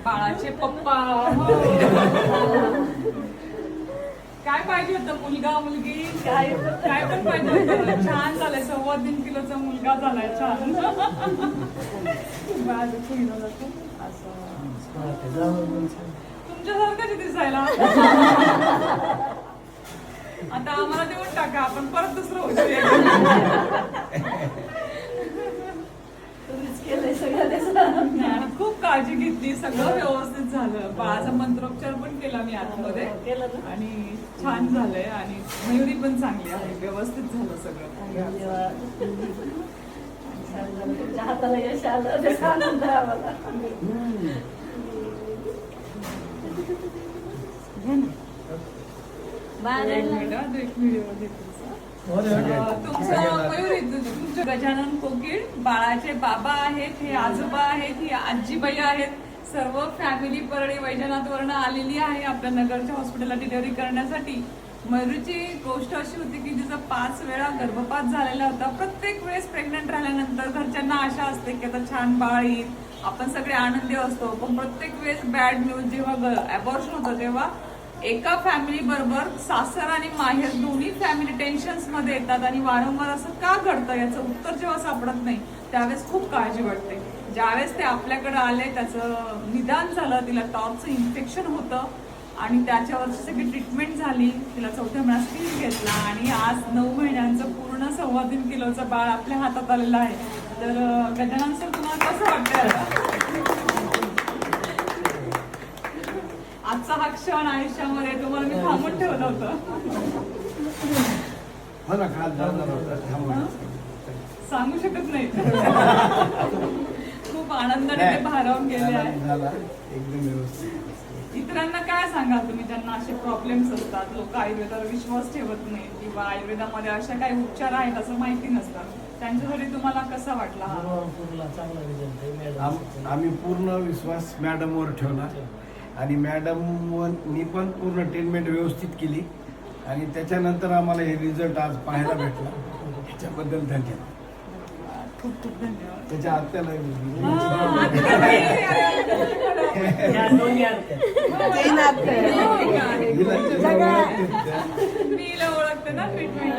बाळाचे पप्पा. काय पाहिजे होतं, मुलगा मुलगी काय पण पाहिजे होतं. छान झालंय, 3.25 किलोचा मुलगा झालाय. छान. तुमच्यासारखंच दिसायला. आता आम्हाला देऊन टाका, आपण परत दुसरं होतो. खूप काळजी घेतली, सगळं व्यवस्थित झालं. बाळाचा मंत्रोपचार पण केला मी आतमध्ये आणि छान झालंय. आणि मयुरी पण चांगली आहे, व्यवस्थित झालं सगळं. हाताला यश आलं, त्याचा आनंद आहे आम्हाला. तुमचं गजानन कोकिळ बाळाचे बाबा आहेत, हे आजोबा आहेत, ही आजीबाई आहेत. सर्व फॅमिली परळी वैजनाथवरून आलेली आहे आपल्या नगरच्या हॉस्पिटलला डिलिव्हरी करण्यासाठी. मयुरीची गोष्ट अशी होती की तिचा 5 वेळा गर्भपात झालेला होता. प्रत्येक वेळेस प्रेग्नंट राहिल्यानंतर घरच्यांना आशा असते की आता छान बाळ येईल, आपण सगळे आनंदी असतो. पण प्रत्येक वेळेस बॅड न्यूज जेव्हा अबॉर्शन होतं तेव्हा एका फॅमिली बरोबर सासर आणि माहेर दोन्ही फॅमिली टेन्शन्स मध्ये येतात. आणि वारंवार असं का घडतं याचं उत्तर जेव्हा सापडत नाही त्यावेळेस खूप काळजी वाटते. ज्यावेळेस ते आपल्याकडे आले, त्याचं निदान झालं, तिला टॉर्चचं इन्फेक्शन होतं आणि त्याच्यावरची सगळी ट्रीटमेंट झाली. तिला 4थ्या महिन्यात स्टील घेतला आणि आज 9 महिन्यांचं पूर्ण 3.25 किलोचं बाळ आपल्या हातात आलेलं आहे. तर गजानन सर, तुम्हाला कसं वाटतं आजचा हा क्षण आयुष्यामध्ये? तुम्हाला मी थांबून ठेवलं होतं. सांगू शकत नाही. खूप आनंदाने ते भारावून गेले आहे. इतरांना काय सांगाल तुम्ही ज्यांना असे प्रॉब्लेम्स असतात, लोक आयुर्वेदावर विश्वास ठेवत नाही किंवा आयुर्वेदामध्ये अशा काही उपचार आहेत असं माहिती नसतात, त्यांच्यासाठी तुम्हाला कसा वाटला? आम्ही पूर्ण विश्वास मॅडमवर ठेवला आणि मॅडमनी पण पूर्ण ट्रीटमेंट व्यवस्थित केली आणि त्याच्यानंतर आम्हाला हे रिझल्ट आज पाहायला भेटला. त्याच्याबद्दल धन्यवाद. खूप खूप धन्यवाद. त्याच्या आत्याला मी ओळखते ना ट्रीटमेंट.